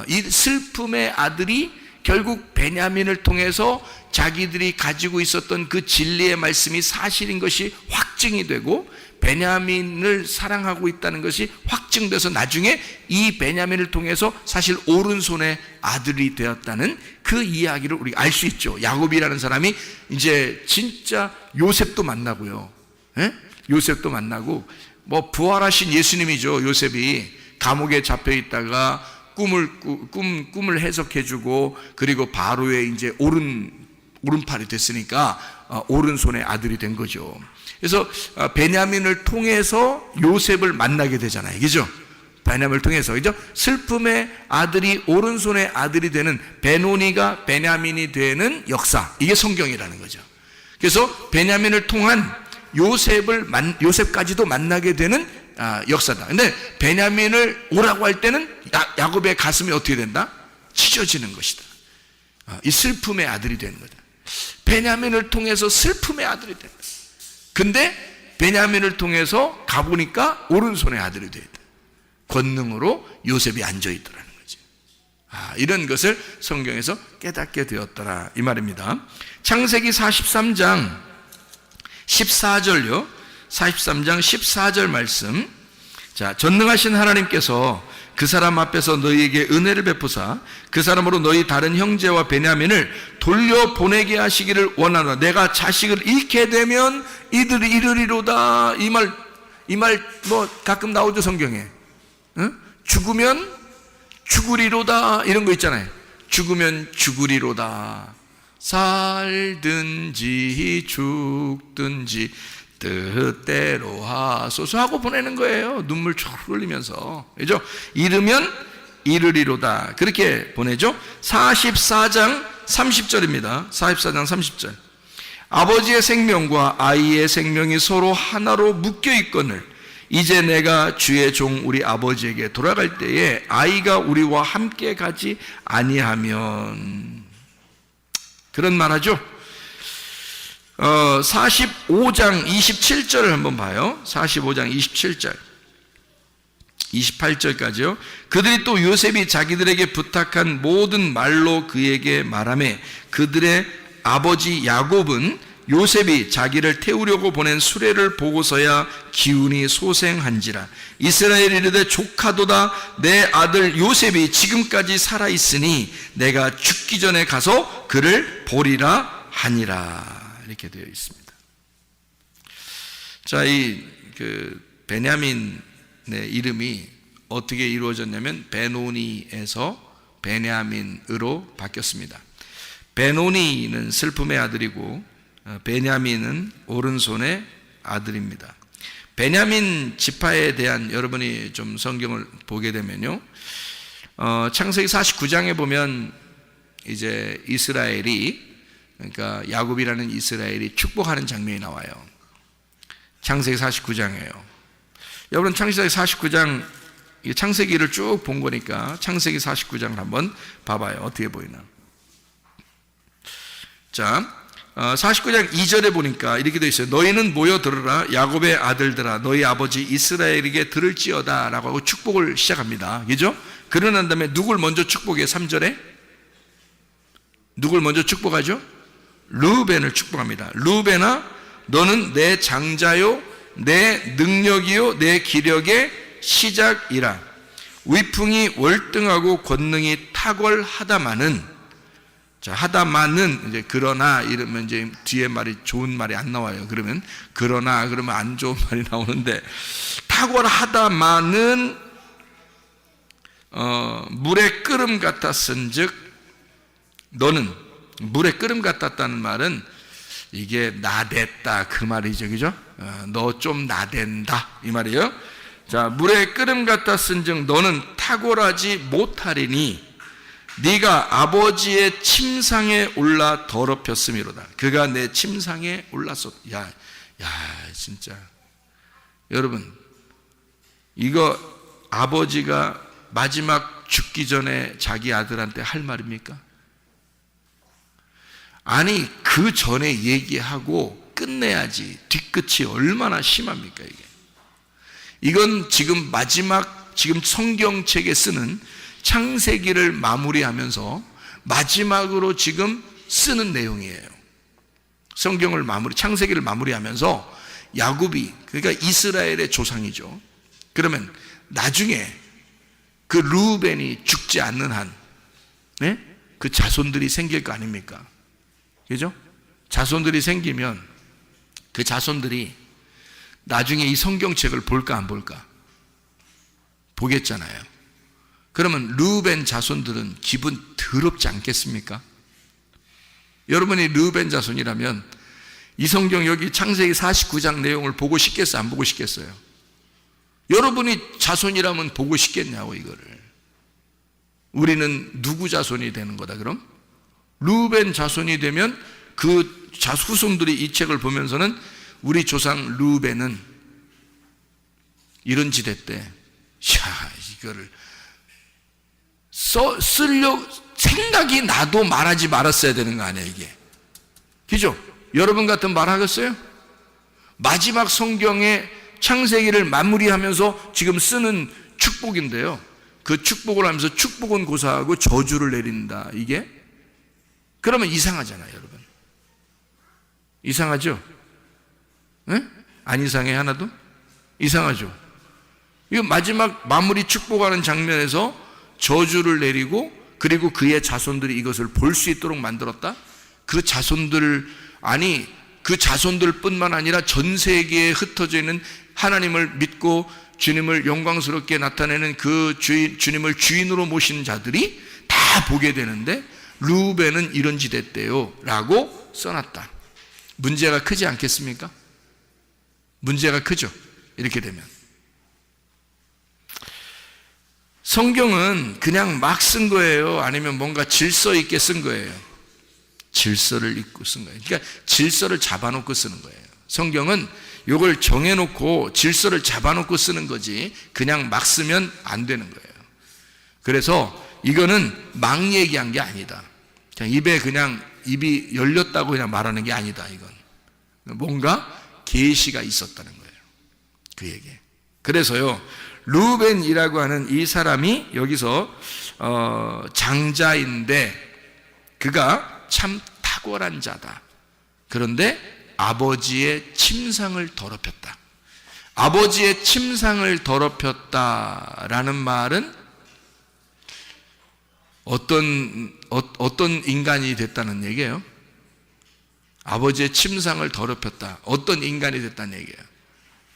이 슬픔의 아들이 결국 베냐민을 통해서 자기들이 가지고 있었던 그 진리의 말씀이 사실인 것이 확증이 되고 베냐민을 사랑하고 있다는 것이 확증돼서 나중에 이 베냐민을 통해서 사실 오른손의 아들이 되었다는 그 이야기를 우리가 알 수 있죠. 야곱이라는 사람이 이제 진짜 요셉도 만나고요. 예? 요셉도 만나고 뭐 부활하신 예수님이죠. 요셉이 감옥에 잡혀 있다가 꿈을 해석해주고 그리고 바로의 이제 오른팔이 됐으니까 오른손의 아들이 된 거죠. 그래서 베냐민을 통해서 요셉을 만나게 되잖아요. 그죠? 베냐민을 통해서. 그죠? 슬픔의 아들이 오른손의 아들이 되는 베노니가 베냐민이 되는 역사. 이게 성경이라는 거죠. 그래서 베냐민을 통한 요셉까지도 만나게 되는 역사다. 근데 베냐민을 오라고 할 때는 야곱의 가슴이 어떻게 된다? 찢어지는 것이다. 이 슬픔의 아들이 되는 거다. 베냐민을 통해서 슬픔의 아들이 된다. 근데 베냐민을 통해서 가보니까 오른손의 아들이 되었다. 권능으로 요셉이 앉아있더라는 거죠. 이런 것을 성경에서 깨닫게 되었더라 이 말입니다. 창세기 43장 14절요. 43장 14절 말씀. 자, 전능하신 하나님께서 그 사람 앞에서 너희에게 은혜를 베푸사 그 사람으로 너희 다른 형제와 베냐민을 돌려보내게 하시기를 원하노라. 내가 자식을 잃게 되면 이들이 이르리로다. 이 말 뭐 가끔 나오죠 성경에. 응? 죽으면 죽으리로다 이런 거 있잖아요. 죽으면 죽으리로다. 살든지 죽든지 뜻대로 하소서 하고 보내는 거예요. 눈물 쭉 흘리면서. 그죠? 이르면 이르리로다. 그렇게 보내죠. 44장 30절입니다. 44장 30절. 아버지의 생명과 아이의 생명이 서로 하나로 묶여 있거늘 이제 내가 주의 종 우리 아버지에게 돌아갈 때에 아이가 우리와 함께 가지 아니하면. 그런 말하죠. 45장 27절을 한번 봐요. 45장 27절 28절까지요. 그들이 또 요셉이 자기들에게 부탁한 모든 말로 그에게 말하매 그들의 아버지 야곱은 요셉이 자기를 태우려고 보낸 수레를 보고서야 기운이 소생한지라. 이스라엘이 이르되 조카도다. 내 아들 요셉이 지금까지 살아있으니 내가 죽기 전에 가서 그를 보리라 하니라. 이렇게 되어 있습니다. 자, 베냐민의 이름이 어떻게 이루어졌냐면 베노니에서 베냐민으로 바뀌었습니다. 베노니는 슬픔의 아들이고 베냐민은 오른손의 아들입니다. 베냐민 지파에 대한 여러분이 좀 성경을 보게 되면요, 창세기 49장에 보면 이제 이스라엘이, 그러니까 야곱이라는 이스라엘이 축복하는 장면이 나와요. 창세기 49장이에요. 여러분, 창세기 49장, 창세기를 쭉 본 거니까 창세기 49장을 한번 봐봐요. 어떻게 보이나. 자, 49장 2절에 보니까 이렇게 되어 있어요. 너희는 모여 들으라. 야곱의 아들들아, 너희 아버지 이스라엘에게 들을지어다 라고 하고 축복을 시작합니다. 그죠? 그러고 난 다음에 누굴 먼저 축복해요? 3절에 누굴 먼저 축복하죠? 르우벤을 축복합니다. 르우벤아, 너는 내 장자요, 내 능력이요, 내 기력의 시작이라. 위풍이 월등하고 권능이 탁월하다마는, 자, 하다마는 이제 그러나 이러면 이제 뒤에 말이 좋은 말이 안 나와요. 그러면 그러나 그러면 안 좋은 말이 나오는데, 탁월하다마는 물의 끓음 같았은즉, 너는 물의 끓음 같았다는 말은 이게 나댔다 그 말이죠, 그죠? 너 좀 나댄다 이 말이에요. 자, 물의 끓음 같았은즉 너는 탁월하지 못하리니 네가 아버지의 침상에 올라 더럽혔음이로다. 그가 내 침상에 올랐었. 야, 진짜 여러분, 이거 아버지가 마지막 죽기 전에 자기 아들한테 할 말입니까? 아니, 그 전에 얘기하고 끝내야지. 뒤끝이 얼마나 심합니까 이게. 이건 지금 마지막, 지금 성경책에 쓰는 창세기를 마무리하면서 마지막으로 지금 쓰는 내용이에요. 성경을 창세기를 마무리하면서 야곱이, 그러니까 이스라엘의 조상이죠. 그러면 나중에 그 르우벤이 죽지 않는 한, 네? 그 자손들이 생길 거 아닙니까? 그죠? 자손들이 생기면 그 자손들이 나중에 이 성경책을 볼까 안 볼까? 보겠잖아요. 그러면 르우벤 자손들은 기분 더럽지 않겠습니까? 여러분이 르우벤 자손이라면 이 성경 여기 창세기 49장 내용을 보고 싶겠어요? 안 보고 싶겠어요? 여러분이 자손이라면 보고 싶겠냐고 이거를. 우리는 누구 자손이 되는 거다 그럼? 르우벤 자손이 되면 그 후손들이 이 책을 보면서는 우리 조상 르우벤은 이런 짓 했대. 이거를 쓰려고 생각이 나도 말하지 말았어야 되는 거 아니에요 이게. 그죠? 여러분 같은 말 하겠어요? 마지막 성경의 창세기를 마무리하면서 지금 쓰는 축복인데요, 그 축복을 하면서 축복은 고사하고 저주를 내린다 이게? 그러면 이상하잖아요 여러분. 이상하죠? 네? 안 이상해 하나도? 이상하죠? 이거 마지막 마무리 축복하는 장면에서 저주를 내리고 그리고 그의 자손들이 이것을 볼 수 있도록 만들었다? 그 자손들, 아니 그 자손들 뿐만 아니라 전 세계에 흩어져 있는 하나님을 믿고 주님을 영광스럽게 나타내는 그 주님을 주인으로 모신 자들이 다 보게 되는데 르우벤은 이런 짓 했대요 라고 써놨다. 문제가 크지 않겠습니까? 문제가 크죠 이렇게 되면. 성경은 그냥 막 쓴 거예요? 아니면 뭔가 질서 있게 쓴 거예요? 질서를 읽고 쓴 거예요. 그러니까 질서를 잡아놓고 쓰는 거예요. 성경은 이걸 정해놓고 질서를 잡아놓고 쓰는 거지 그냥 막 쓰면 안 되는 거예요. 그래서 이거는 막 얘기한 게 아니다. 그냥 입이 열렸다고 그냥 말하는 게 아니다. 이건 뭔가 계시가 있었다는 거예요. 그 얘기. 그래서요, 르우벤이라고 하는 이 사람이 여기서 장자인데 그가 참 탁월한 자다. 그런데 아버지의 침상을 더럽혔다. 아버지의 침상을 더럽혔다라는 말은 어떤 인간이 됐다는 얘기예요? 아버지의 침상을 더럽혔다. 어떤 인간이 됐다는 얘기예요?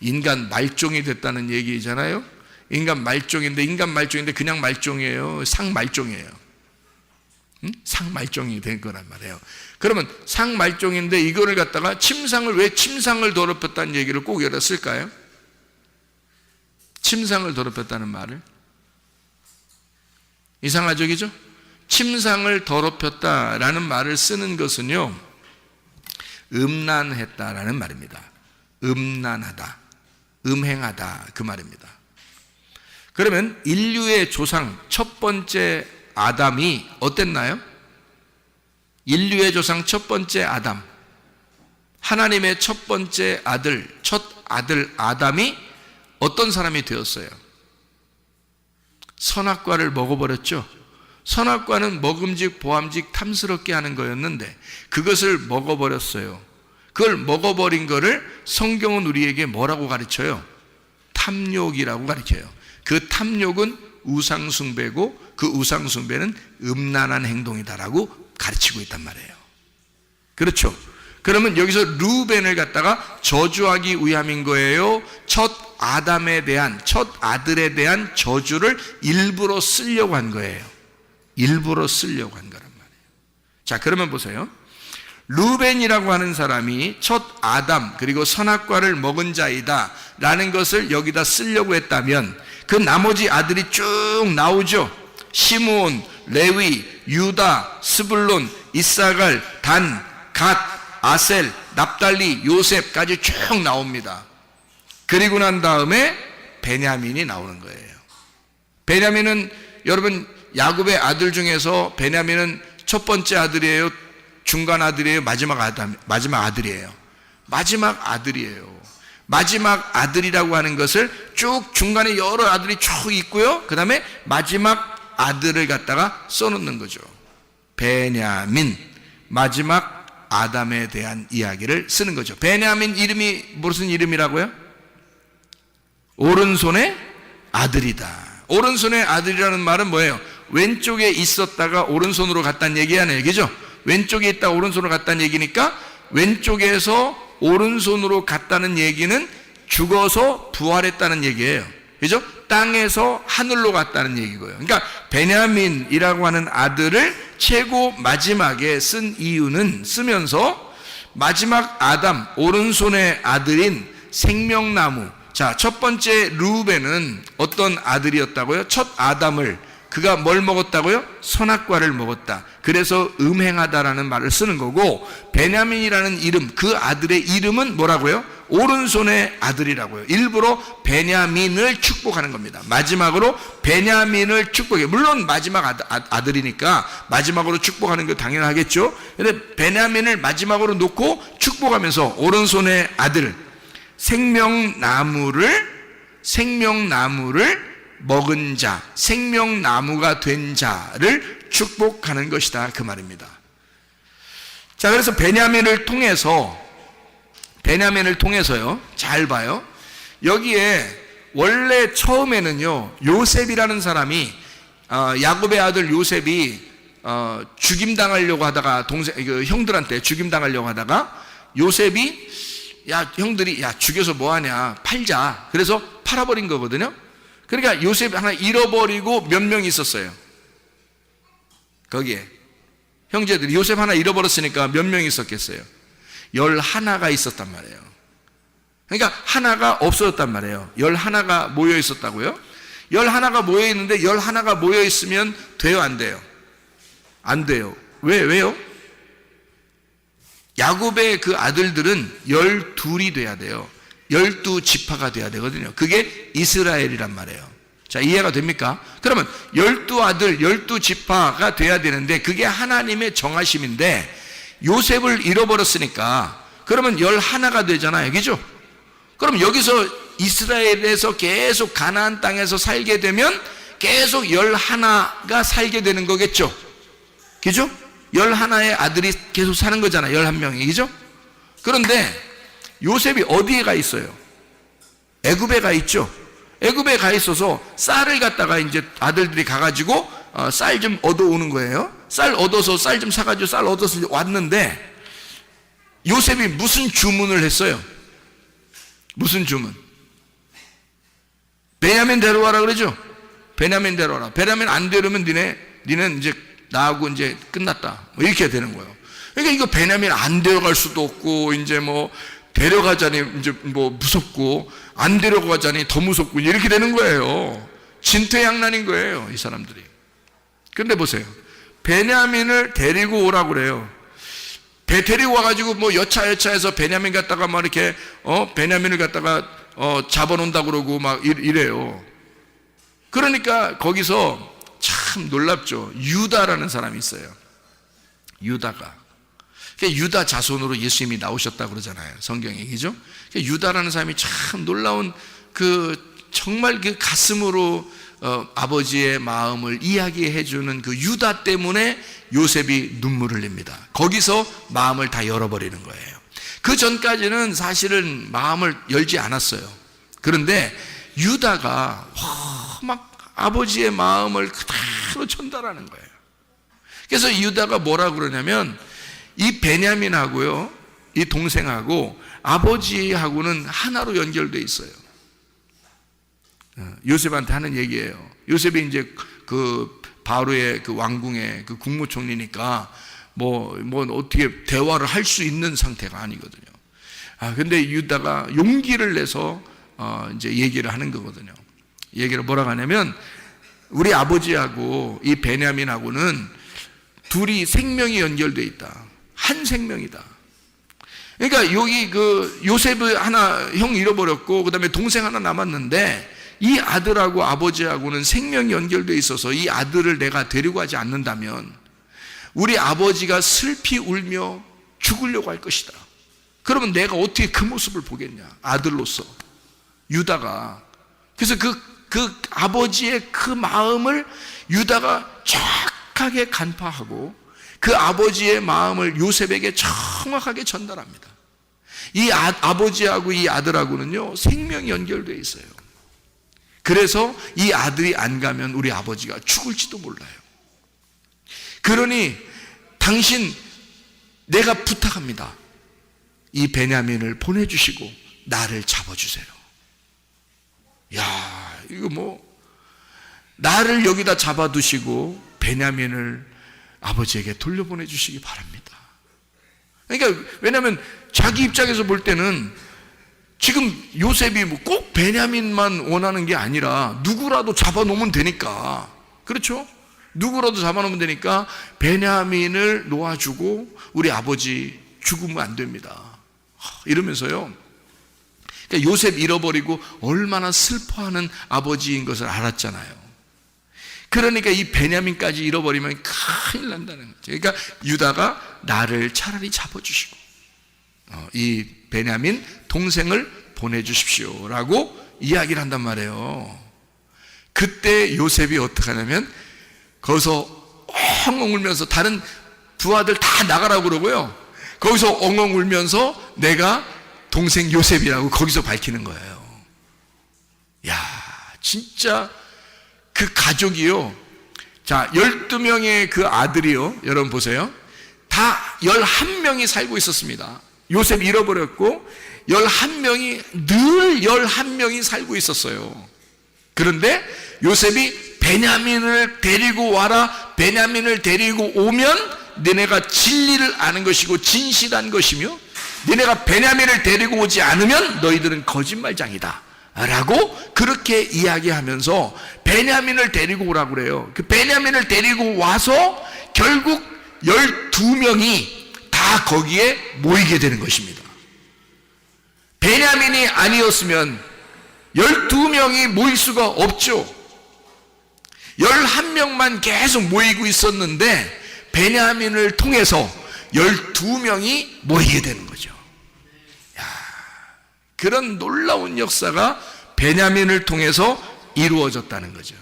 인간 말종이 됐다는 얘기잖아요. 인간 말종인데 그냥 말종이에요? 상말종이에요? 상말종이 된 거란 말이에요. 그러면 상말종인데 이거를 갖다가 왜 침상을 더럽혔다는 얘기를 꼭 여기다 쓸까요? 침상을 더럽혔다는 말을. 이상하죠, 그죠? 침상을 더럽혔다라는 말을 쓰는 것은요, 음란했다라는 말입니다. 음란하다, 음행하다, 그 말입니다. 그러면 인류의 조상 첫 번째 아담이 어땠나요? 인류의 조상 첫 번째 아담, 하나님의 첫 번째 아들, 첫 아들 아담이 어떤 사람이 되었어요? 선악과를 먹어버렸죠. 선악과는 먹음직 보암직 탐스럽게 하는 거였는데 그것을 먹어버렸어요. 그걸 먹어버린 거를 성경은 우리에게 뭐라고 가르쳐요? 탐욕이라고 가르쳐요. 그 탐욕은 우상숭배고 그 우상숭배는 음란한 행동이다라고 가르치고 있단 말이에요. 그렇죠? 그러면 여기서 르우벤을 갖다가 저주하기 위함인 거예요? 첫 아담에 대한, 첫 아들에 대한 저주를 일부러 쓰려고 한 거예요. 일부러 쓰려고 한 거란 말이에요. 자, 그러면 보세요. 르우벤이라고 하는 사람이 첫 아담 그리고 선악과를 먹은 자이다 라는 것을 여기다 쓰려고 했다면 그 나머지 아들이 쭉 나오죠. 시므온, 레위, 유다, 스불론, 이사갈, 단, 갓, 아셀, 납달리, 요셉까지 쭉 나옵니다. 그리고 난 다음에 베냐민이 나오는 거예요. 베냐민은 여러분 야곱의 아들 중에서 베냐민은 첫 번째 아들이에요? 중간 아들이에요? 마지막 아들이에요? 마지막 아들이에요. 마지막 아들이라고 하는 것을 쭉 중간에 여러 아들이 쭉 있고요. 그 다음에 마지막 아들을 갖다가 써놓는 거죠. 베냐민, 마지막 아담에 대한 이야기를 쓰는 거죠. 베냐민 이름이 무슨 이름이라고요? 오른손의 아들이다. 오른손의 아들이라는 말은 뭐예요? 왼쪽에 있었다가 오른손으로 갔다는 얘기 아니에요, 그죠? 왼쪽에 있다가 오른손으로 갔다는 얘기니까 왼쪽에서 오른손으로 갔다는 얘기는 죽어서 부활했다는 얘기예요, 그죠? 땅에서 하늘로 갔다는 얘기고요. 그러니까 베냐민이라고 하는 아들을 최고 마지막에 쓴 이유는 쓰면서 마지막 아담, 오른손의 아들인 생명나무. 자, 첫 번째 르우벤은 어떤 아들이었다고요? 첫 아담을, 그가 뭘 먹었다고요? 선악과를 먹었다. 그래서 음행하다라는 말을 쓰는 거고, 베냐민이라는 이름, 그 아들의 이름은 뭐라고요? 오른손의 아들이라고요. 일부러 베냐민을 축복하는 겁니다. 마지막으로 베냐민을 축복해. 물론 마지막 아들이니까 마지막으로 축복하는 거 당연하겠죠. 근데 베냐민을 마지막으로 놓고 축복하면서 오른손의 아들, 생명나무를 먹은 자, 생명나무가 된 자를 축복하는 것이다, 그 말입니다. 자, 그래서 베냐민을 통해서요, 잘 봐요. 여기에 원래 처음에는요, 요셉이라는 사람이 야곱의 아들 요셉이 죽임당하려고 하다가 형들한테 죽임당하려고 하다가 요셉이 형들이 죽여서 뭐하냐, 팔자. 그래서 팔아버린 거거든요. 그러니까 요셉이 하나 잃어버리고 몇 명 있었어요. 거기에 형제들이 요셉 하나 잃어버렸으니까 몇 명 있었겠어요? 11가 있었단 말이에요. 그러니까 하나가 없어졌단 말이에요. 11가 모여 있었다고요? 11가 모여 있는데 11가 모여 있으면 돼요, 안 돼요? 안 돼요. 왜요? 야곱의 그 아들들은 12이 돼야 돼요. 12지파가 돼야 되거든요. 그게 이스라엘이란 말이에요. 자, 이해가 됩니까? 그러면 12아들, 12지파가 돼야 되는데 그게 하나님의 정하심인데 요셉을 잃어버렸으니까 그러면 11가 되잖아요, 그죠? 그럼 여기서 이스라엘에서 계속 가나안 땅에서 살게 되면 계속 11가 살게 되는 거겠죠, 그죠? 11의 아들이 계속 사는 거잖아요, 11명이, 그죠? 그런데 요셉이 어디에 가 있어요? 애굽에 가 있죠. 애굽에 가 있어서 쌀을 갖다가 이제 아들들이 가가지고 쌀 좀 얻어오는 거예요. 쌀 얻어서 쌀 좀 사가지고 쌀 얻어서 왔는데 요셉이 무슨 주문을 했어요? 무슨 주문? 베냐민 데려와라 그러죠. 베냐민 데려와라. 베냐민 안 데려오면 니는 이제 나하고 이제 끝났다. 뭐 이렇게 되는 거예요. 그러니까 이거 베냐민 안 데려갈 수도 없고, 이제 뭐 데려가자니 이제 뭐 무섭고, 안 데려가자니 더 무섭고, 이렇게 되는 거예요. 진퇴양난인 거예요, 이 사람들이. 근데 보세요. 베냐민을 데리고 오라고 그래요. 배 데리고 와가지고 뭐 여차여차해서 베냐민 갖다가 막 이렇게, 베냐민을 갖다가, 잡아놓는다 그러고 막 이래요. 그러니까 거기서 참 놀랍죠. 유다라는 사람이 있어요. 유다가. 유다 자손으로 예수님이 나오셨다 그러잖아요. 성경에, 그죠? 유다라는 사람이 참 놀라운 정말 그 가슴으로 아버지의 마음을 이야기해주는 그 유다 때문에 요셉이 눈물을 냅니다. 거기서 마음을 다 열어버리는 거예요. 그 전까지는 사실은 마음을 열지 않았어요. 그런데 유다가 막 아버지의 마음을 그대로 전달하는 거예요. 그래서 유다가 뭐라고 그러냐면, 이 베냐민하고요, 이 동생하고 아버지하고는 하나로 연결되어 있어요. 요셉한테 하는 얘기예요. 요셉이 이제 그 바로의 그 왕궁의 그 국무총리니까 뭐 어떻게 대화를 할 수 있는 상태가 아니거든요. 근데 유다가 용기를 내서 이제 얘기를 하는 거거든요. 얘기를 뭐라고 하냐면, 우리 아버지하고 이 베냐민하고는 둘이 생명이 연결되어 있다. 한 생명이다. 그러니까 여기 그 요셉을 하나 형 잃어버렸고, 그 다음에 동생 하나 남았는데, 이 아들하고 아버지하고는 생명이 연결되어 있어서 이 아들을 내가 데리고 가지 않는다면 우리 아버지가 슬피 울며 죽으려고 할 것이다. 그러면 내가 어떻게 그 모습을 보겠냐, 아들로서. 유다가. 그래서 그 아버지의 그 마음을 유다가 정확하게 간파하고 그 아버지의 마음을 요셉에게 정확하게 전달합니다. 이 아버지하고 이 아들하고는요, 생명이 연결되어 있어요. 그래서 이 아들이 안 가면 우리 아버지가 죽을지도 몰라요. 그러니 당신, 내가 부탁합니다. 이 베냐민을 보내주시고 나를 잡아주세요. 야, 이거 뭐, 나를 여기다 잡아두시고 베냐민을 아버지에게 돌려보내 주시기 바랍니다. 그러니까 왜냐하면 자기 입장에서 볼 때는 지금 요셉이 뭐 꼭 베냐민만 원하는 게 아니라 누구라도 잡아놓으면 되니까, 그렇죠? 누구라도 잡아놓으면 되니까 베냐민을 놓아주고 우리 아버지 죽으면 안 됩니다. 이러면서요, 그러니까 요셉 잃어버리고 얼마나 슬퍼하는 아버지인 것을 알았잖아요. 그러니까 이 베냐민까지 잃어버리면 큰일 난다는 거죠. 그러니까 유다가 나를 차라리 잡아주시고 이 베냐민 동생을 보내주십시오 라고 이야기를 한단 말이에요. 그때 요셉이 어떻게 하냐면 거기서 엉엉 울면서, 다른 부하들 다 나가라고 그러고요, 거기서 엉엉 울면서 내가 동생 요셉이라고 거기서 밝히는 거예요. 야, 진짜 그 가족이요, 자, 12명의 그 아들이요, 여러분 보세요, 다 11명이 살고 있었습니다. 요셉 잃어버렸고 11명이 늘 11명이 살고 있었어요. 그런데 요셉이 베냐민을 데리고 와라, 베냐민을 데리고 오면 너네가 진리를 아는 것이고 진실한 것이며, 너네가 베냐민을 데리고 오지 않으면 너희들은 거짓말장이다 라고 그렇게 이야기하면서 베냐민을 데리고 오라고 그래요. 그 베냐민을 데리고 와서 결국 12명이 다 거기에 모이게 되는 것입니다. 베냐민이 아니었으면 12명이 모일 수가 없죠. 11명만 계속 모이고 있었는데 베냐민을 통해서 12명이 모이게 되는 거죠. 야, 그런 놀라운 역사가 베냐민을 통해서 이루어졌다는 거죠.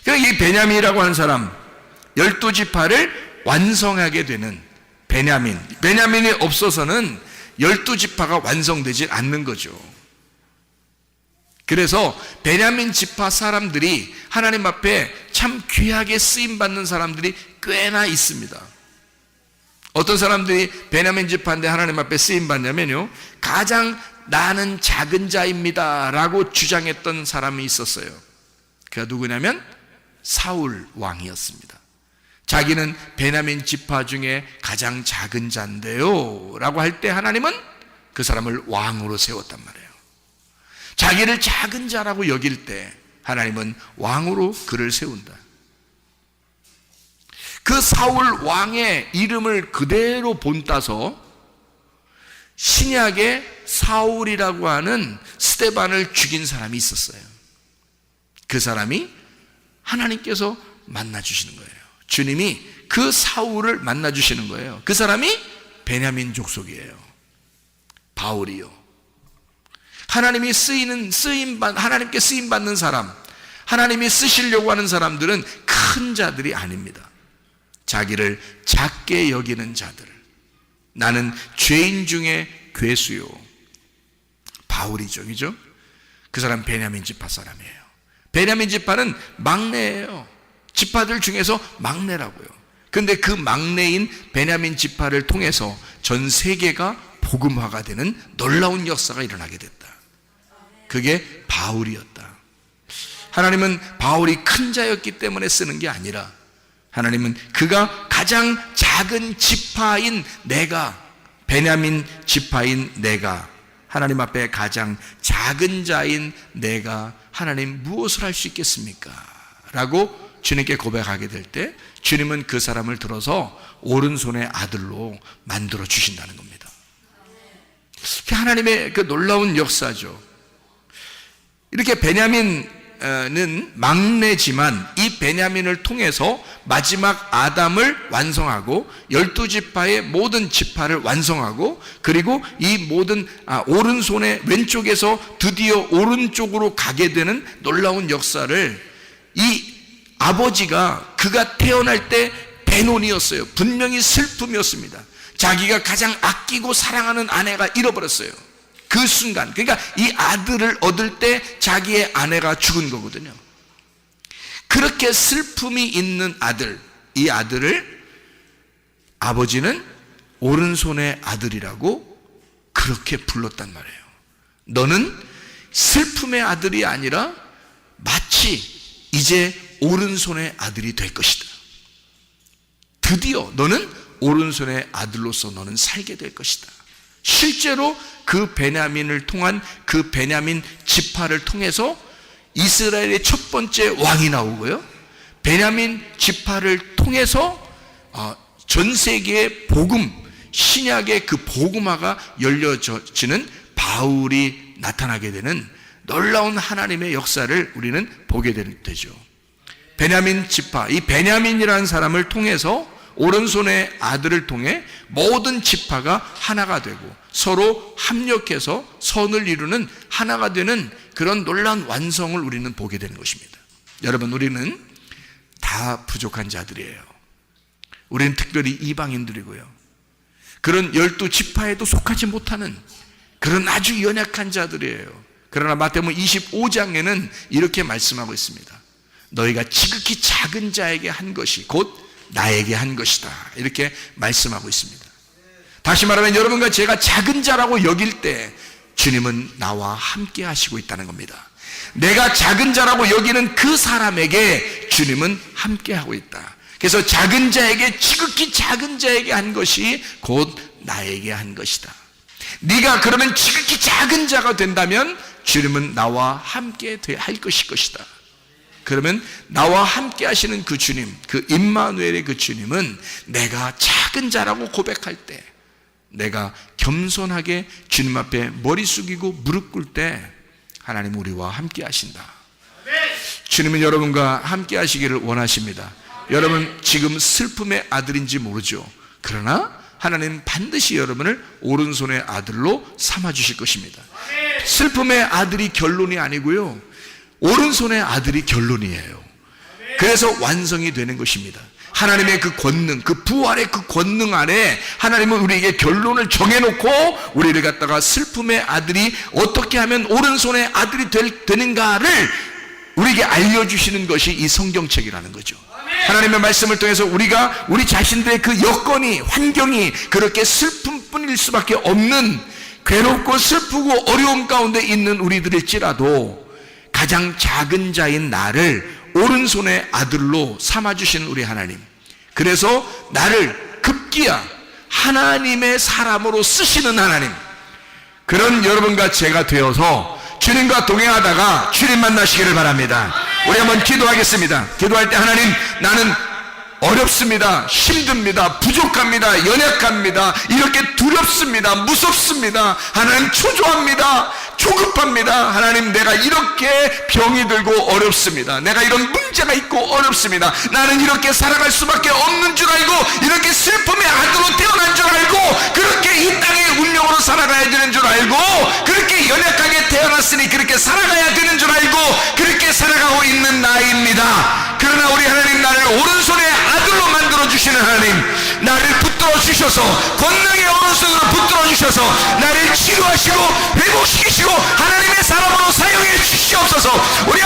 그러니까 이 베냐민이라고 하는 사람, 12지파를 완성하게 되는 베냐민이 없어서는 12지파가 완성되지 않는 거죠. 그래서 베냐민 지파 사람들이 하나님 앞에 참 귀하게 쓰임받는 사람들이 꽤나 있습니다. 어떤 사람들이 베냐민 지파인데 하나님 앞에 쓰임받냐면요, 가장 나는 작은 자입니다 라고 주장했던 사람이 있었어요. 그가 누구냐면 사울 왕이었습니다. 자기는 베냐민 지파 중에 가장 작은 자인데요 라고 할 때 하나님은 그 사람을 왕으로 세웠단 말이에요. 자기를 작은 자라고 여길 때 하나님은 왕으로 그를 세운다. 그 사울 왕의 이름을 그대로 본따서 신약에 사울이라고 하는 스데반을 죽인 사람이 있었어요. 그 사람이 하나님께서 만나주시는 거예요. 주님이 그 사울을 만나주시는 거예요. 그 사람이 베냐민 족속이에요. 바울이요. 하나님이 하나님께 쓰임받는 사람, 하나님이 쓰시려고 하는 사람들은 큰 자들이 아닙니다. 자기를 작게 여기는 자들. 나는 죄인 중에 괴수요. 바울이죠, 그죠? 그 사람 베냐민 지파 사람이에요. 베냐민 지파는 막내예요. 지파들 중에서 막내라고요. 그런데 그 막내인 베냐민 지파를 통해서 전 세계가 복음화가 되는 놀라운 역사가 일어나게 됐다. 그게 바울이었다. 하나님은 바울이 큰 자였기 때문에 쓰는 게 아니라 하나님은 그가 가장 작은 지파인 내가, 베냐민 지파인 내가, 하나님 앞에 가장 작은 자인 내가 하나님 무엇을 할 수 있겠습니까? 라고 주님께 고백하게 될 때 주님은 그 사람을 들어서 오른손의 아들로 만들어 주신다는 겁니다. 하나님의 그 놀라운 역사죠. 이렇게 베냐민은 막내지만 이 베냐민을 통해서 마지막 아담을 완성하고 12지파의 모든 지파를 완성하고 그리고 이 모든 오른손의 왼쪽에서 드디어 오른쪽으로 가게 되는 놀라운 역사를 이 아버지가 그가 태어날 때 대논이었어요. 분명히 슬픔이었습니다. 자기가 가장 아끼고 사랑하는 아내가 잃어버렸어요. 그 순간, 그러니까 이 아들을 얻을 때 자기의 아내가 죽은 거거든요. 그렇게 슬픔이 있는 아들, 이 아들을 아버지는 오른손의 아들이라고 그렇게 불렀단 말이에요. 너는 슬픔의 아들이 아니라 마치 이제 오른손의 아들이 될 것이다. 드디어 너는 오른손의 아들로서 너는 살게 될 것이다. 실제로 그 베냐민을 통한 그 베냐민 지파를 통해서 이스라엘의 첫 번째 왕이 나오고요, 베냐민 지파를 통해서 전 세계의 복음, 신약의 그 복음화가 열려지는 바울이 나타나게 되는 놀라운 하나님의 역사를 우리는 보게 되죠. 베냐민 지파, 이 베냐민이라는 사람을 통해서 오른손의 아들을 통해 모든 지파가 하나가 되고 서로 합력해서 선을 이루는 하나가 되는 그런 놀라운 완성을 우리는 보게 되는 것입니다. 여러분, 우리는 다 부족한 자들이에요. 우리는 특별히 이방인들이고요, 그런 12지파에도 속하지 못하는 그런 아주 연약한 자들이에요. 그러나 마태복음 25장에는 이렇게 말씀하고 있습니다. 너희가 지극히 작은 자에게 한 것이 곧 나에게 한 것이다, 이렇게 말씀하고 있습니다. 다시 말하면 여러분과 제가 작은 자라고 여길 때 주님은 나와 함께 하시고 있다는 겁니다. 내가 작은 자라고 여기는 그 사람에게 주님은 함께 하고 있다. 그래서 작은 자에게, 지극히 작은 자에게 한 것이 곧 나에게 한 것이다. 네가 그러면 지극히 작은 자가 된다면 주님은 나와 함께 할 것이다. 그러면 나와 함께 하시는 그 주님, 그 임마누엘의 그 주님은 내가 작은 자라고 고백할 때, 내가 겸손하게 주님 앞에 머리 숙이고 무릎 꿇을 때 하나님 우리와 함께 하신다. 주님은 여러분과 함께 하시기를 원하십니다. 여러분 지금 슬픔의 아들인지 모르죠. 그러나 하나님 반드시 여러분을 오른손의 아들로 삼아주실 것입니다. 슬픔의 아들이 결론이 아니고요, 오른손의 아들이 결론이에요. 그래서 완성이 되는 것입니다. 하나님의 그 권능, 그 부활의 그 권능 안에 하나님은 우리에게 결론을 정해놓고 우리를 갖다가 슬픔의 아들이 어떻게 하면 오른손의 아들이 되는가를 우리에게 알려주시는 것이 이 성경책이라는 거죠. 하나님의 말씀을 통해서 우리가 우리 자신들의 그 여건이, 환경이 그렇게 슬픔뿐일 수밖에 없는, 괴롭고 슬프고 어려움 가운데 있는 우리들일지라도 가장 작은 자인 나를 오른손의 아들로 삼아주시는 우리 하나님, 그래서 나를 급기야 하나님의 사람으로 쓰시는 하나님, 그런 여러분과 제가 되어서 주님과 동행하다가 주님 만나시기를 바랍니다. 우리 한번 기도하겠습니다. 기도할 때 하나님, 나는 어렵습니다. 힘듭니다. 부족합니다. 연약합니다. 이렇게 두렵습니다. 무섭습니다. 하나님, 초조합니다. 조급합니다. 하나님, 내가 이렇게 병이 들고 어렵습니다. 내가 이런 문제가 있고 어렵습니다. 나는 이렇게 살아갈 수밖에 없는 줄 알고, 이렇게 슬픔의 아들로 태어난 줄 알고, 그렇게 이 땅의 운명으로 살아가야 되는 줄 알고, 그렇게 연약하게 태어났으니 그렇게 살아가야 되는 줄 알고 그렇게 살아가고 있는 나이입니다. 그러나 우리 하나님, 나를 오른손에 아들로 만들어주시는 하나님, 나를 붙들어 주셔서, 권능의 오른손으로 붙들어 주셔서 나를 치료하시고 회복시키시고 하나님의 사람으로 사용해 주시옵소서. 우리